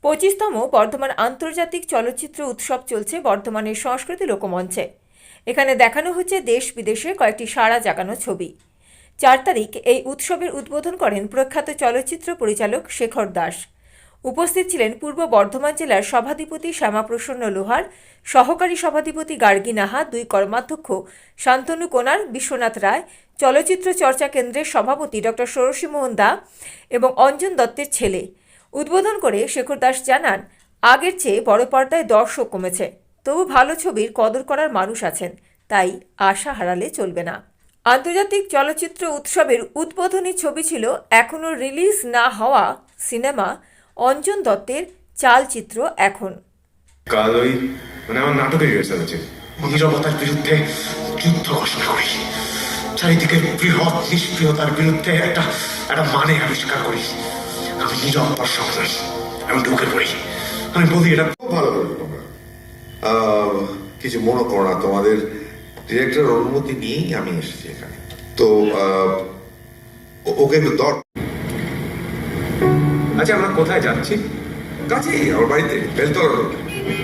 25তম বর্ধমান আন্তর্জাতিক চলচ্চিত্র উৎসব চলছে বর্ধমানের সংস্কৃতি লোকমঞ্চে। এখানে দেখানো হচ্ছে দেশ বিদেশের কয়েকটি সাড়া জাগানো ছবি। 4 তারিখ এই উৎসবের উদ্বোধন করেন প্রখ্যাত চলচ্চিত্র পরিচালক শেখর দাস। উপস্থিত ছিলেন পূর্ব বর্ধমান জেলার সভাধিপতি শ্যামাপ্রসন্ন লোহার, সহকারী সভাধিপতি গার্গী নাহা, 2 কর্মাধ্যক্ষ শান্তনু কোনার, বিশ্বনাথ রায়, চলচ্চিত্র চর্চা কেন্দ্রের সভাপতি ডক্টর ষোড়শী মোহন দা এবং অঞ্জন দত্তের ছেলে। উদ্বোধন করে শেখর দাস জানান, আগের চেয়ে বড় পর্দায় দর্শক কমেছে, তবু ভালো ছবির কদর করার মানুষ আছেন, তাই আশা হারালে চলবে না। আন্তর্জাতিক চলচ্চিত্র উৎসবের উদ্বোধনী ছবি ছিল এখনও রিলিজ না হওয়া সিনেমা অঞ্জন দত্তের চালচিত্র এখন। কাল ওই আমার নাটকের রিহার্সাল আছে। নীরবতার বিরুদ্ধে যুদ্ধ ঘোষণা করি, চারিদিকের বৃহৎ নিষ্ক্রিয়তার বিরুদ্ধে একটা মানে আবিষ্কার করি। আমি নীরব দর্শক নই, আমি ঢুকে পড়ি, আমি বলি এটা খুব ভালো করো তোমরা। কিছু মনে করো না, তোমাদের ডিরেক্টর অনুমতি নিয়েই আমি এসেছি এখানে। তো ওকে একটু দর। আচ্ছা, আমরা কোথায় যাচ্ছি? কাছেই আমার বাড়িতে বেলতলা রোড।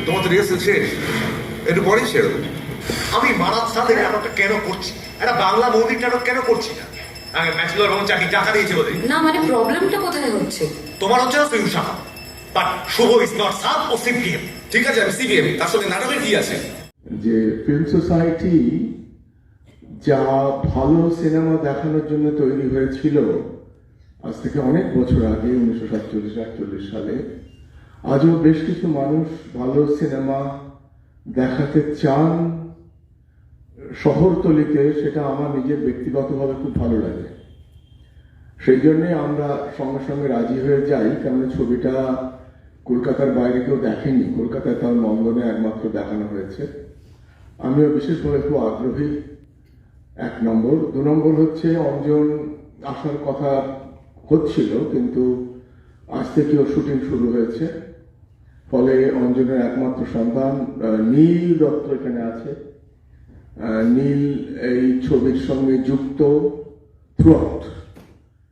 তোমার তো রিহার্সাল শেষ, একটু পরেই সেরে দেবো। আমি মারাত সালের নাটকটা কেন করছি, একটা বাংলা মৌলিক নাটক কেন করছি না? আগে ব্যাচেলর এবং চাকরি টাকা দিয়েছে বলে না, মানে প্রবলেমটা কোথায় হচ্ছে? তোমার হচ্ছে না ফিউ শাখা, বাট শুভ ইজ নট সাব ও সিপিএম। ঠিক আছে, আমি সিবিএম, তার সঙ্গে নাটকের কি আছে? যে ফিল্ম সোসাইটি যা ভালো সিনেমা দেখানোর জন্য তৈরি হয়েছিল আজ থেকে অনেক বছর আগে 1947-48 সালে, আজও বেশ কিছু মানুষ ভালো সিনেমা দেখাতে চান শহরতলিতে। সেটা আমার নিজের ব্যক্তিগতভাবে খুব ভালো লাগে। সেই জন্যে আমরা সঙ্গে সঙ্গে রাজি হয়ে যাই, কারণ ছবিটা কলকাতার বাইরে কেউ দেখেনি। কলকাতায় তার নন্দনে একমাত্র দেখানো হয়েছে। আমিও বিশেষভাবে খুব আগ্রহী, 1 নম্বর। 2 নম্বর হচ্ছে অঞ্জন আসার কথা হচ্ছিল, কিন্তু আজ থেকে ওর শুটিং শুরু হয়েছে। ফলে অঞ্জনের একমাত্র সন্তান নীল দত্ত এখানে আছে। নীল এই ছবির সঙ্গে যুক্ত থ্রুআউট।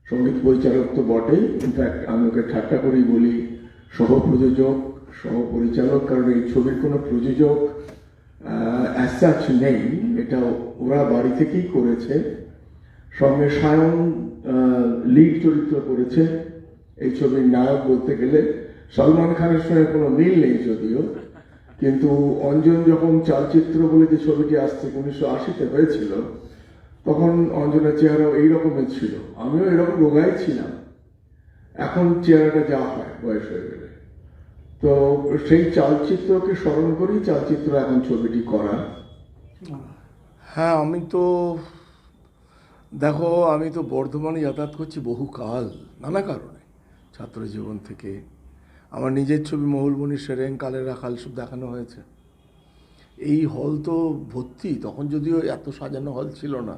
সঙ্গীত পরিচালক তো বটেই, ইনফ্যাক্ট আমি ওকে ঠাট্টা করেই বলি সহ প্রযোজক, সহ পরিচালক, কারণ এই ছবির কোনো প্রযোজক অ্যাজ সাচ নেই। এটা ওরা বাড়ি থেকেই করেছে। সঙ্গে সায়ন লিড চরিত্র করেছে। এই ছবির নায়ক বলতে গেলে সলমান খানের সঙ্গে কোনো মিল নেই যদিও, কিন্তু অঞ্জন যখন চালচিত্র বলে যে ছবিটি আসছে 1980-তে হয়েছিল, তখন অঞ্জনের চেহারা এইরকমই ছিল। আমিও এরকম রোগাই ছিলাম। এখন চেহারাটা যা হয় বয়স হয়ে গেলে। তো সেই চালচিত্রকে স্মরণ করেই চালচিত্র এখন ছবিটি করা। হ্যাঁ, আমি তো দেখো, আমি তো বর্ধমানে যাতায়াত করছি বহুকাল, নানা কারণে, ছাত্র জীবন থেকে। আমার নিজের ছবি মহুলমণি সেরেং, কালের রাখাল সব দেখানো হয়েছে। এই হল তো ভর্তি, তখন যদিও এত সাজানো হল ছিল না।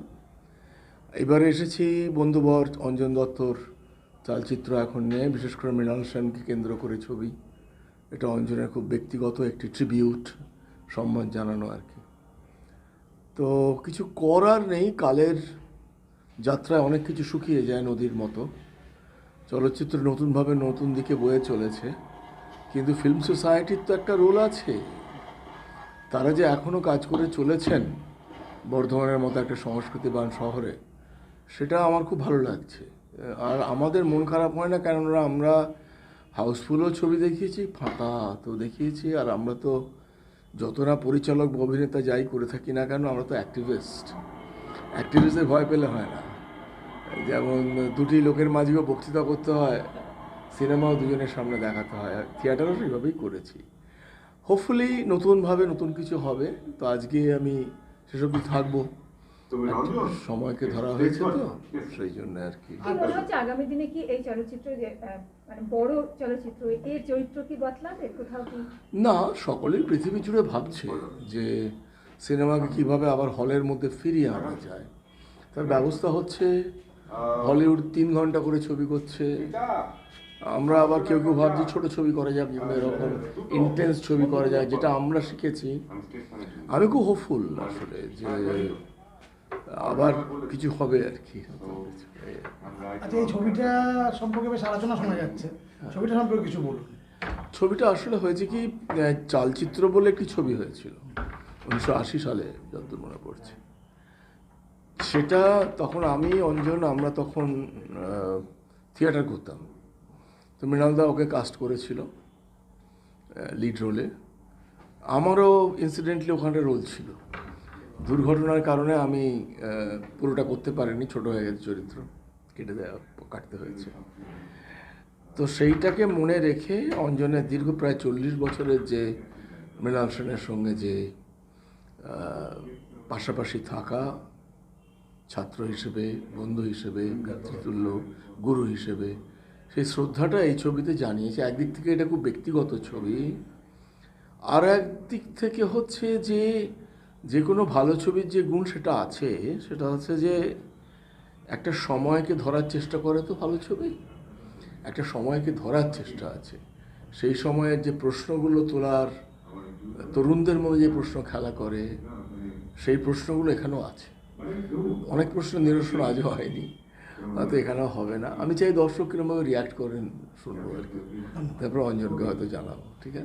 এবারে এসেছি বন্ধুবর অঞ্জন দত্তর চালচিত্র এখন নিয়ে, বিশেষ করে মৃণাল সেনকে কেন্দ্র করে ছবি। এটা অঞ্জনের খুব ব্যক্তিগত একটি ট্রিবিউট, সম্মান জানানো আর কি। তো কিছু করার নেই, কালের যাত্রায় অনেক কিছু শুকিয়ে যায় নদীর মতো। চলচ্চিত্র নতুনভাবে নতুন দিকে বয়ে চলেছে, কিন্তু ফিল্ম সোসাইটির তো একটা রোল আছে। তারা যে এখনও কাজ করে চলেছেন বর্ধমানের মতো একটা সংস্কৃতিবান শহরে, সেটা আমার খুব ভালো লাগছে। আর আমাদের মন খারাপ হয় না, কেননা আমরা হাউসফুলও ছবি দেখিয়েছি, ফাঁকা তো দেখিয়েছি। আর আমরা তো যত না পরিচালক বা অভিনেতা যাই করে থাকি না কেন, আমরা তো অ্যাক্টিভিস্টের ভয় পেলে হয় না। যেমন 2টি লোকের মাঝেও বক্তৃতা করতে হয়, সিনেমাও দুজনের সামনে দেখাতে হয়, থিয়েটারও সেইভাবেই করেছি। হোপফুলি নতুনভাবে নতুন কিছু হবে। তো আজকে আমি সেসবই থাকবো, সময়কে ধরা হয়েছে তো সেই জন্য আর কি। আগামী দিনে কি এই চলচ্চিত্র মানে বড় চলচ্চিত্র, এর চরিত্র কি বদলাবে কোথাও কি? না, সকলেই পৃথিবী জুড়ে ভাবছে যে সিনেমাকে কিভাবে আবার হলের মধ্যে ফিরিয়ে আনা যায়। তার ব্যবস্থা হচ্ছে। হলিউড 3 ঘন্টা করে ছবি করছে। আমরা আবার কেউ কেউ ভাবছি ছোট ছবি করা যাক, কিংবা এরকম ইন্টেন্স ছবি করা যায়, যেটা আমরা শিখেছি। আমি খুব হোপফুল আসলে যে আবার কিছু হবে আর কি। আচ্ছা, এই ছবিটা সম্পর্কে বেশ আলোচনা শোনা যাচ্ছে, ছবিটা সম্পর্কে কিছু বলুন। ছবিটা আসলে হয়েছে কি, চালচিত্র বলে একটি ছবি হয়েছিল 1980 সালে, যতদূর মনে পড়ছে। সেটা তখন আমি, অঞ্জন, আমরা তখন থিয়েটার করতাম। তো মৃণালদা ওকে কাস্ট করেছিল লিড রোলে। আমারও ইনসিডেন্টলি ওখানে রোল ছিল। দুর্ঘটনার কারণে আমি পুরোটা করতে পারিনি, ছোট হয়ে গেছে চরিত্র, কাটতে হয়েছে। তো সেইটাকে মনে রেখে অঞ্জনের দীর্ঘ প্রায় 40 বছরের যে মৃণাল সেনের সঙ্গে যে পাশাপাশি থাকা, ছাত্র হিসেবে, বন্ধু হিসেবে, ভ্রাতৃতুল্য, গুরু হিসেবে, সেই শ্রদ্ধাটা এই ছবিতে জানিয়েছে। একদিক থেকে এটা খুব ব্যক্তিগত ছবি, আর একদিক থেকে হচ্ছে যে কোনো ভালো ছবির যে গুণ সেটা আছে, সেটা হচ্ছে যে একটা সময়কে ধরার চেষ্টা করে। তো ভালো ছবি একটা সময়কে ধরার চেষ্টা আছে। সেই সময়ের যে প্রশ্নগুলো তোলার, তরুণদের মধ্যে যে প্রশ্ন খেলা করে, সেই প্রশ্নগুলো এখানেও আছে। অনেক প্রশ্ন নিরসন আজও হয়নি, হয়তো এখানেও হবে না। আমি চাই দর্শক কিরমভাবে রিয়াক্ট করেন শুনবো আর কি, তারপর অঞ্জনকে হয়তো জানাবো। ঠিক আছে।